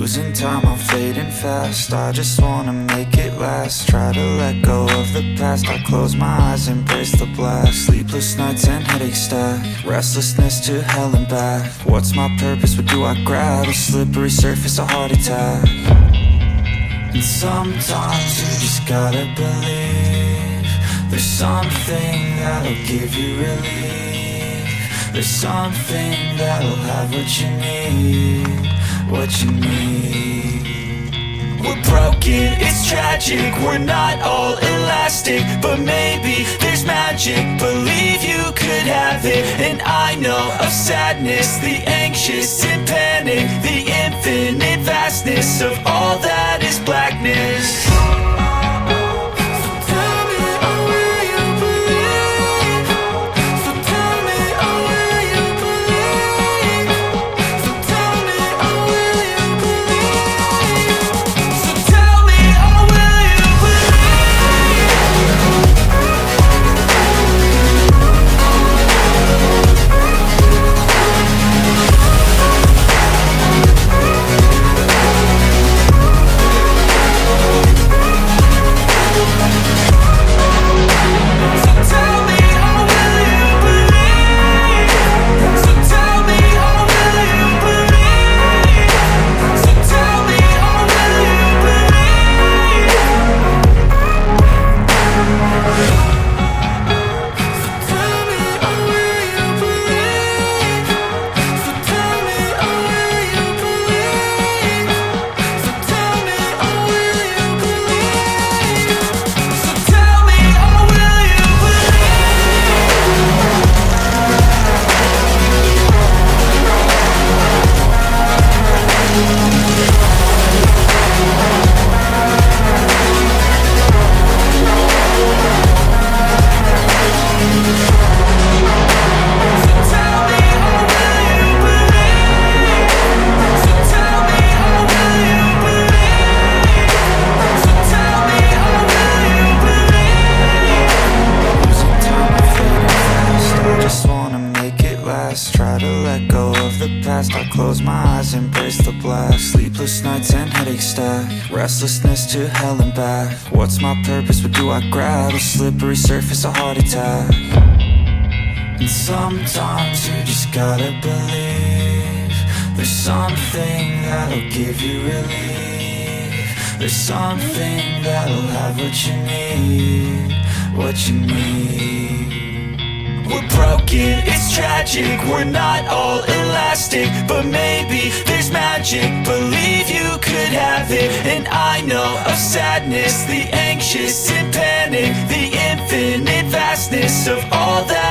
Losing time, I'm fading fast. I just wanna make it last. Try to let go of the past. I close my eyes, embrace the blast. Sleepless nights and headaches stack. Restlessness to hell and back. What's my purpose, what do I grab? A slippery surface, a heart attack. And sometimes you just gotta believe there's something that'll give you relief. There's something that'll have what you need, what you need. We're broken, it's tragic, we're not all elastic, but maybe there's magic, believe you could have it. And I know of sadness, the anxious and panic, the infinite vastness of all that is blackness. Try to let go of the past. I close my eyes, embrace the blast. Sleepless nights and headaches stack. Restlessness to hell and back. What's my purpose, what do I grab? A slippery surface, a heart attack. And sometimes you just gotta believe there's something that'll give you relief. There's something that'll have what you need, what you need. We're broken, it's tragic, we're not all elastic, but maybe there's magic, believe you could have it. And I know of sadness, the anxious and panic, the infinite vastness of all that